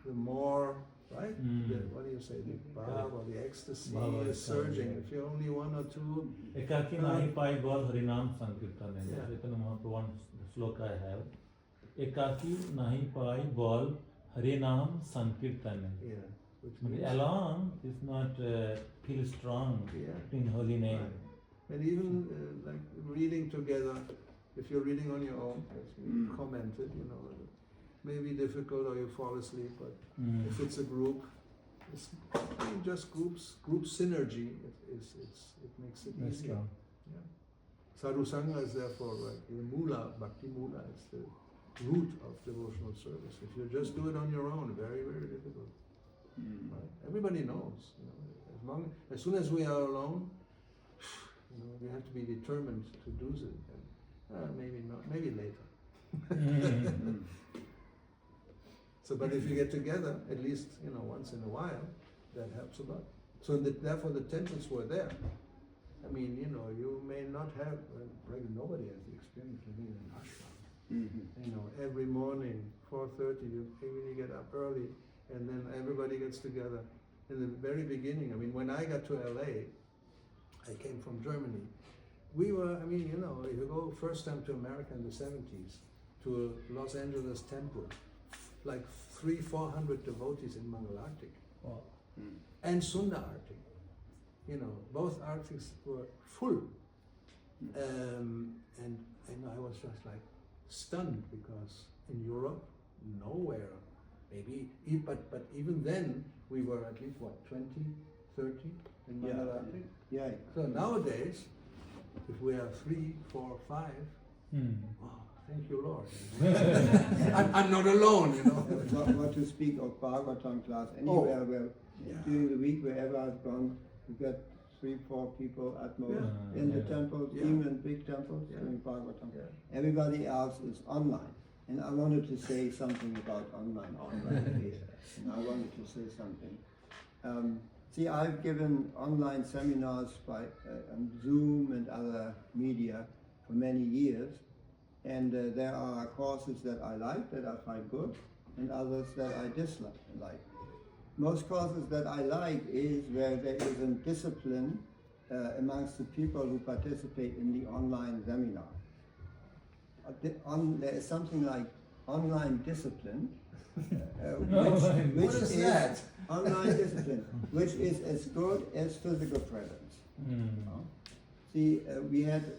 the more, right? What do you say, the bhav or the ecstasy is surging. If you're only one or two... Ekaki nahi pai bol harinam sankirtan hai. Chaitanya Mahaprabhu, one sloka I have. Ekaki nahi pai bol harinam sankirtan hai. Yeah. Which means, alone is not feel strong in holy name. Right. And even like reading together, if you're reading on your own, as we commented, may be difficult or you fall asleep, but if it's a group, it's just group synergy, it makes it That's easier. true. Yeah. Sadhu Sangha is therefore like the mula, Bhakti mula is the root of devotional service. If you just do it on your own, very, very difficult. Right? Everybody knows. As soon as we are alone, we have to be determined to do it. Maybe not. Maybe later. So, but if you get together, at least once in a while, that helps a lot. So therefore, the temples were there. You may not have. Probably nobody has the experience of being in ashram. Every morning, 4:30, you really get up early. And then everybody gets together. In the very beginning, when I got to LA, I came from Germany. We were, if you go first time to America in the 70s, to a Los Angeles temple, like 300-400 devotees in Mangalartik. Wow. And Sunda Artik. Both artics were full. And I was just like stunned because in Europe, nowhere. Maybe, but even then, we were at least, 20, 30 in Mangalartik? Yeah. So nowadays, if we are 3, 4, 5, thank you, Lord. I'm not alone, What to speak of Bhagavatam class, anywhere where, during the week, wherever I've gone, you get 3, 4 people at most in the temples, even in big temples, doing Bhagavatam. Yeah. Everybody else is online. And I wanted to say something about online here. And I wanted to say something. See, I've given online seminars by on Zoom and other media for many years, and there are courses that I like, that I find good, and others that I dislike. Most courses that I like is where there is a discipline amongst the people who participate in the online seminar. There is something like online discipline, which is that? Online discipline, which is as good as physical presence. See,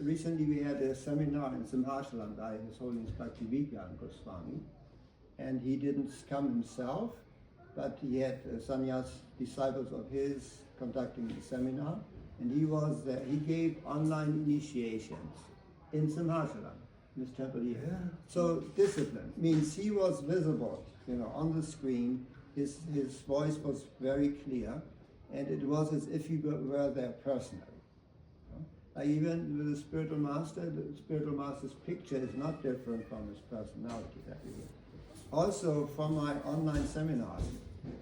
recently we had a seminar in Simhasaland by His Holiness Bhakti Goswami, and he didn't come himself, but he had sannyas disciples of his conducting the seminar, and he was there. He gave online initiations in Simhasaland, in his temple here. Yeah. So discipline means he was visible, on the screen. His voice was very clear, and it was as if he were there personally. Even with the spiritual master's picture is not different from his personality that he was. Also, from my online seminars,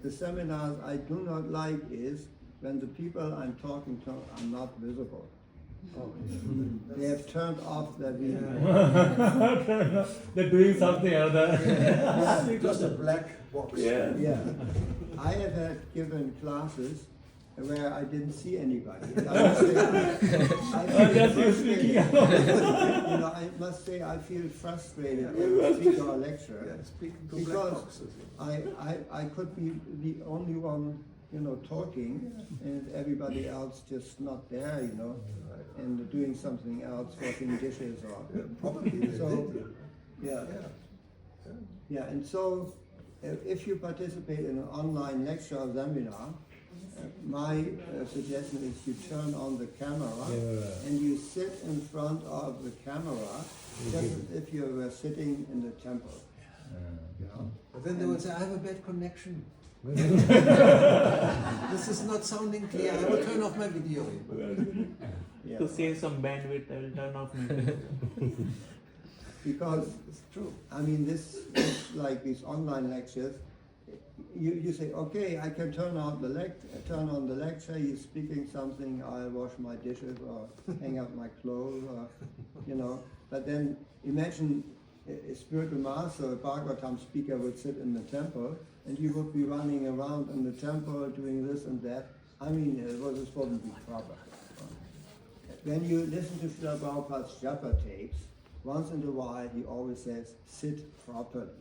the seminars I do not like is when the people I'm talking to are not visible. They have turned off their video. They're doing something other. Just a black box. Yeah. I have given classes where I didn't see anybody. I must say I feel frustrated as a speaker or lecturer because I could be the only one, talking, and everybody else just not there, and doing something else, washing dishes or probably. So, yeah, and so if you participate in an online lecture or seminar, my suggestion is you turn on the camera and you sit in front of the camera just as if you were sitting in the temple. But then they will say, I have a bad connection. This is not sounding clear. I will turn off my video. To save some bandwidth, I will turn off my video. Because it's true. I mean, this like these online lectures. You say, okay, I can turn on the lecture. He's speaking something. I'll wash my dishes or hang up my clothes, or But then imagine a spiritual master, a Bhagavatam speaker would sit in the temple, and you would be running around in the temple doing this and that. I mean, this wouldn't be proper. When you listen to Srila Prabhupada's japa tapes, once in a while he always says, sit properly.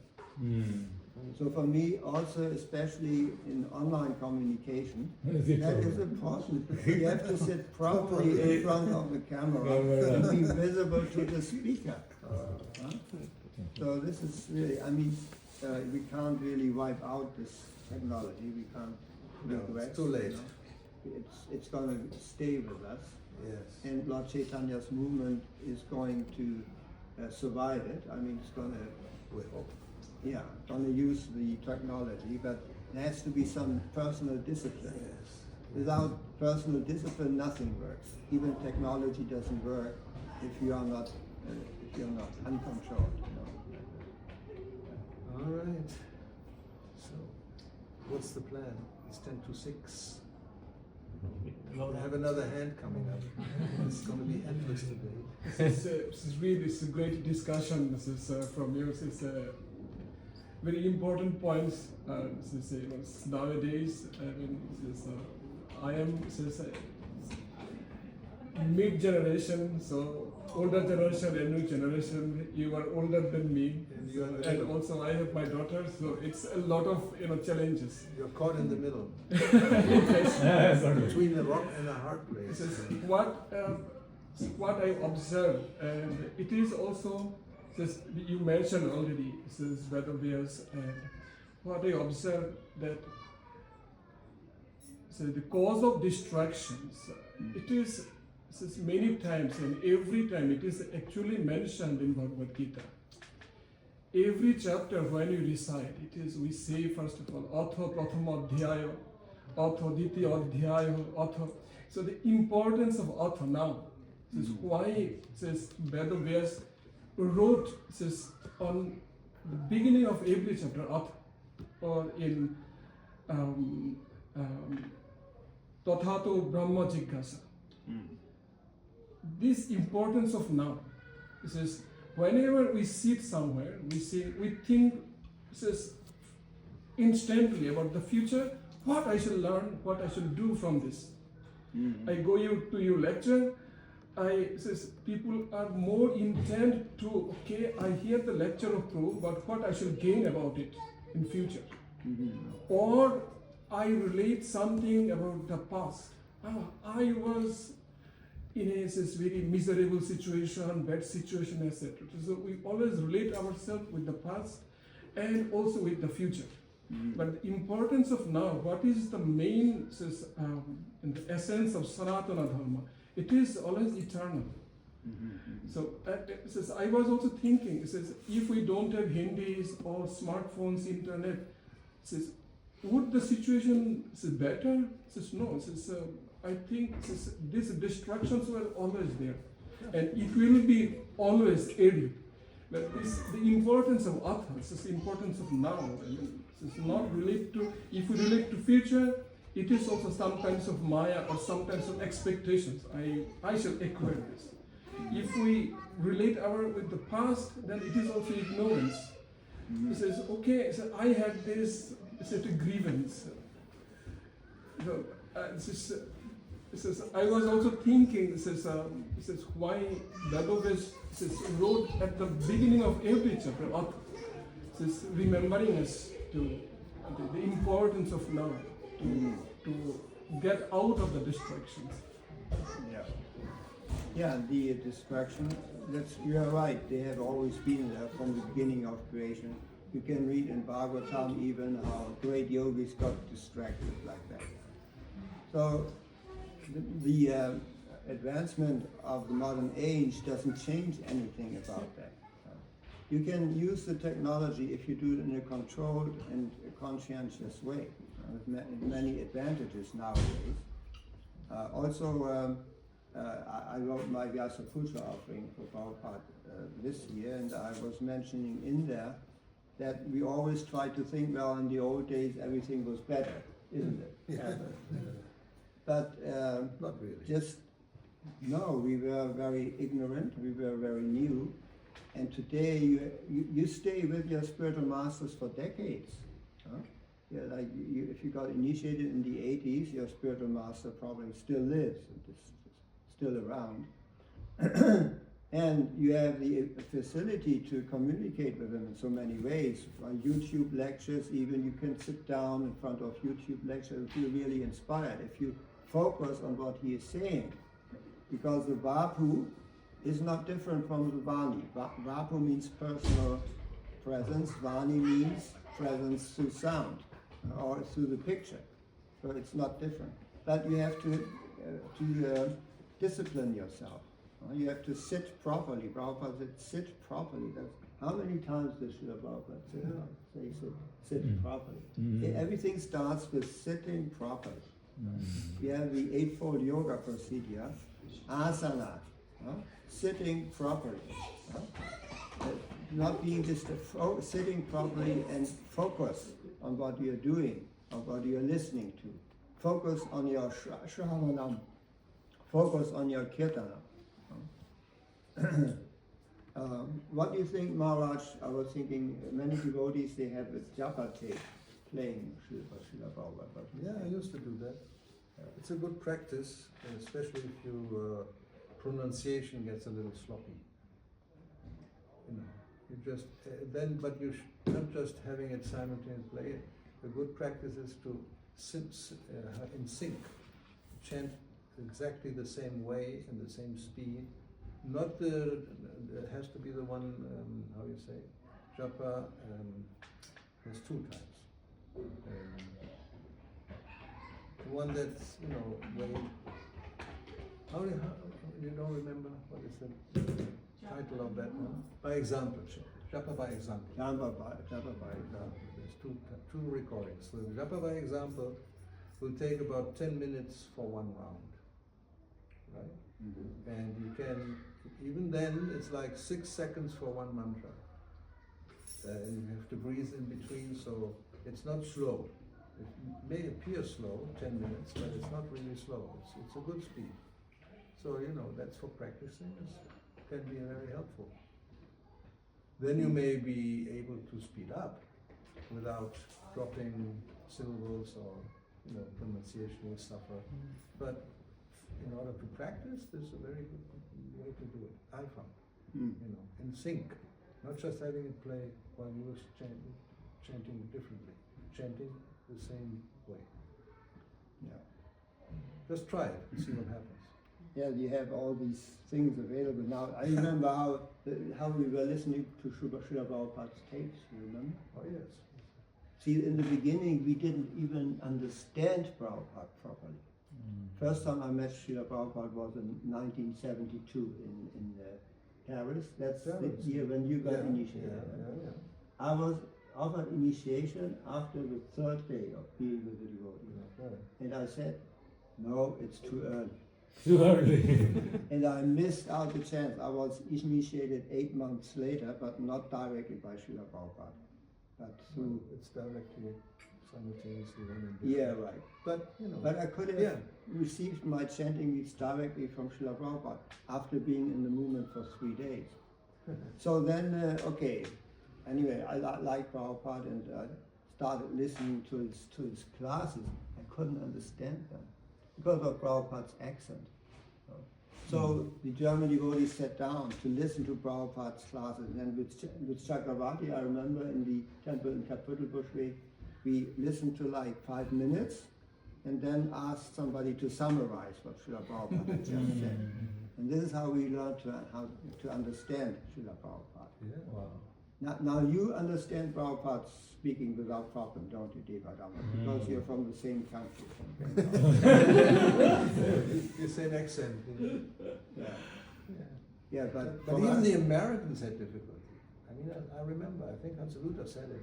So for me also, especially in online communication, that is important. You have to sit properly in front of the camera and be visible to the speaker. So this is really, we can't really wipe out this technology. We can't regret. It's too late. It's going to stay with us. Yes. And Lord Chaitanya's movement is going to survive it. It's going to, We hope. Yeah, going to use the technology, but there has to be some personal discipline. Yes. Without personal discipline, nothing works. Even technology doesn't work if you are not uncontrolled. All right. So, what's the plan? It's 10 to 6. We have another hand coming up. It's going to be endless today. This is a great discussion. From you. This is very important points. Nowadays, I am mid-generation, so older generation and new generation. You are older than me, and also I have my daughter. So it's a lot of challenges. You're caught in the middle. Yes. Between a rock and a hard place. What I observe, and it is also, you mentioned already, Vedavyas, and what I observe that the cause of distractions, it is many times, and every time it is actually mentioned in Bhagavad Gita. Every chapter when you recite, we say first of all, Atha Prathama Adhyaya, Atha Ditya Adhyaya, Atha. So the importance of Atha now, why Vedavyas wrote on the beginning of every chapter, Atha, or in Tathato Brahma Jigyasa. This importance of now. This is whenever we sit somewhere, we think this is instantly about the future, what I shall learn, what I shall do from this. I go to your lecture, people are more intent to, okay, I hear the lecture of Prabhu, but what I shall gain about it in future. Or I relate something about the past. I was in a very miserable situation, bad situation, etc. So we always relate ourselves with the past and also with the future. But the importance of now, what is the main the essence of Sanatana Dharma? It is always eternal. So I was also thinking, if we don't have Hindis or smartphones, internet, would the situation be better? No. I think these distractions were always there, and it will be always added. But the importance of Atha, the importance of now, it's not related to. If we relate to future, it is also some kinds of maya or some kinds of expectations. I shall acquire this. If we relate with the past, then it is also ignorance. It says, okay, so I had this grievance. I was also thinking, why Dagovesh wrote at the beginning of every chapter, remembering us to the importance of now, to get out of the distractions. Yeah, the distraction, you are right, they have always been there from the beginning of creation. You can read in Bhagavatam even how great yogis got distracted like that. So the advancement of the modern age doesn't change anything about that. You can use the technology if you do it in a controlled and conscientious way, with many advantages nowadays. I wrote my Vyasa Puja offering for Prabhupada this year, and I was mentioning in there that we always try to think, well, in the old days everything was better, isn't it? Yeah. But Not really. we were very ignorant, we were very new, and today you stay with your spiritual masters for decades. Huh? Yeah, if you got initiated in the 80s, your spiritual master probably still lives, still around. And you have the facility to communicate with him in so many ways. On YouTube lectures, even you can sit down in front of YouTube lectures and feel really inspired if you focus on what he is saying. Because the Vapu is not different from the Vani. Vapu means personal presence, Vani means presence through sound or through the picture. So it's not different. But you have to discipline yourself. You have to sit properly. Prabhupada said, sit properly. How many times does Srila Prabhupada say sit properly? Everything starts with sitting properly. You have the Eightfold Yoga procedure, asana, sitting properly. Not being just sitting properly and focus on what you're doing, on what you're listening to. Focus on your shravanam. Focus on your kirtana. What do you think, Maharaj? I was thinking many devotees, they have this japa tape playing Srila Prabhupada. Yeah, I used to do that. It's a good practice, especially if your pronunciation gets a little sloppy. You just but you not just having it simultaneously play. A good practice is to in sync, chant exactly the same way and the same speed. Not it has to be the one, how you say, japa, there's two types. The one that's, way, how you don't remember, what is the title of that one? By example, japa by example. Japa by example. There's two recordings. So japa by example will take about 10 minutes for one round, right? And you can, even then, it's like 6 seconds for one mantra. And you have to breathe in between, so it's not slow. It may appear slow, 10 minutes, but it's not really slow. It's a good speed. So, that's for practicing. It can be very helpful. Then you may be able to speed up without dropping syllables or, pronunciation will suffer. But in order to practice, this is a very good way to do it, I found. In sync. Not just having it play while you were chanting differently. Chanting the same way. Yeah. Just try it and see what happens. Yeah, you have all these things available now. I remember how we were listening to Srila Prabhupada's tapes, you remember? Oh yes. See, in the beginning we didn't even understand Prabhupada properly. First time I met Srila Prabhupada was in 1972 in Paris. That's the year when you got initiated. I was offered initiation after the third day of being with the devotee. And I said, no, it's too early. Too early. And I missed out the chance. I was initiated 8 months later, but not directly by Srila Prabhupada, but through... It's directly, simultaneously one and Yeah, right. But, But I could have received my chanting needs directly from Srila Prabhupada after being in the movement for 3 days. So then, okay. Anyway, I like Prabhupada and I started listening to his classes. I couldn't understand them because of Prabhupada's accent. So the German devotees sat down to listen to Prabhupada's classes. And with Chakravarti, I remember in the temple in Kaputtelbusch, we listened to like 5 minutes and then asked somebody to summarize what Srila Prabhupada had just said. And this is how we learned how to understand Srila Prabhupada. Yeah. Wow. Now you understand Prabhupada speaking without problem, don't you, Devadama? Because you're from the same country. The same accent. Yeah, but But even the Americans had difficulty. I mean, I remember, I think Hansaluta said it,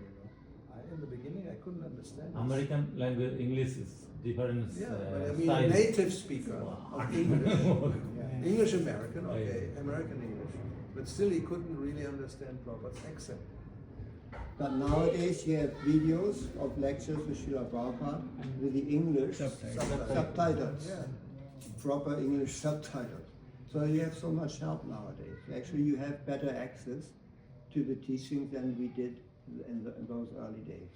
in the beginning I couldn't understand it. American language, English is different. Yeah, but I mean, style. a native speaker of English, English American, okay, Yeah. American English, but still he couldn't really understand Prabhupada's accent. But nowadays you have videos of lectures with Srila Prabhupada with the English subtitles. Yeah. Proper English subtitles. So you have so much help nowadays. Actually you have better access to the teachings than we did in those early days.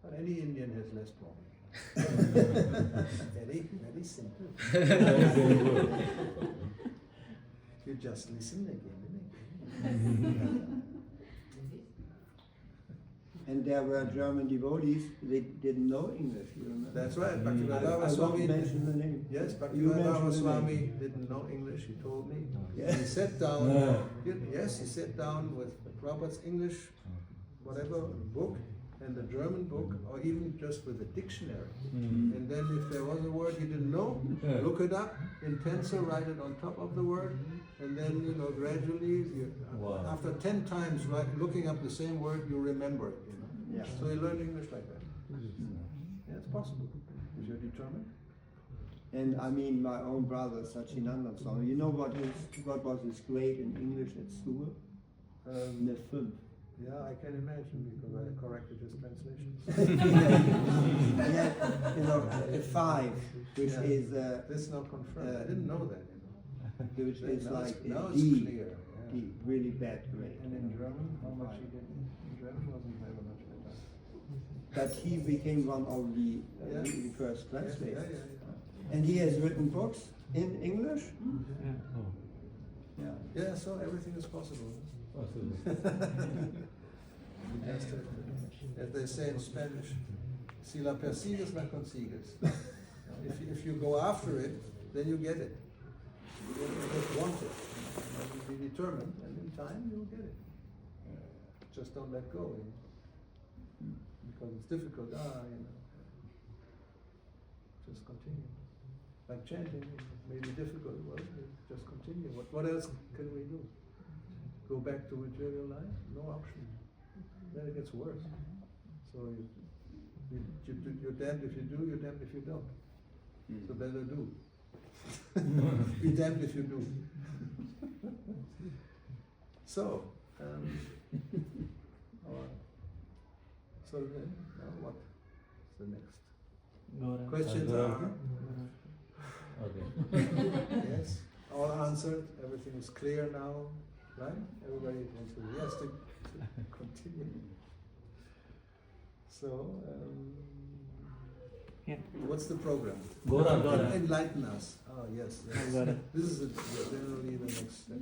But any Indian has less problem. Very simple. You just listen again and again. And there were German devotees, they didn't know English, you remember? That's right. I Bhaktivinoda won't Swami. mention the name. Yes, You Bhaktivinoda mentioned the Swami name. didn't know English. He told me. Yeah. He sat down. Yes, he sat down with Prabhupada's English, whatever book, and the German book, or even just with a dictionary. And then if there was a word he didn't know, look it up in pencil, write it on top of the word, and then gradually, after 10 times looking up the same word, you remember it. Yeah. So you learn English like that. Yeah, it's possible if you're determined. And I mean, my own brother, Sachinandan Swami, you know what was his grade in English at school? Ne 5. Yeah, I can imagine because I corrected his translations. A 5, which is This is not confirmed. I didn't know that. which is Now like now a it's D, clear. Yeah. D, really bad grade. And in German, how much he did? In German wasn't very much better. But he became one of the first translators. And he has written books in English. Yeah, so everything is possible. Just, as they say in Spanish, si la persigues, la consigues. If you go after it, then you get it. You just want it. You be determined, and in time you'll get it. Just don't let go. Because it's difficult. Just continue. Like chanting, may be difficult. Well, just continue. What else can we do? Go back to material life? No option. Then it gets worse. So you're damned if you do, you're damned if you don't. So better do. Be damned if you do. So, so then, what's the next? Gaurav. Questions? Gaurav. Okay. Yes, all answered. Everything is clear now, right? Everybody wants to yes to continue. So, Yeah. what's the program? Gaurav. Enlighten us. Oh yes, yes. Gaurav. This is generally the next step.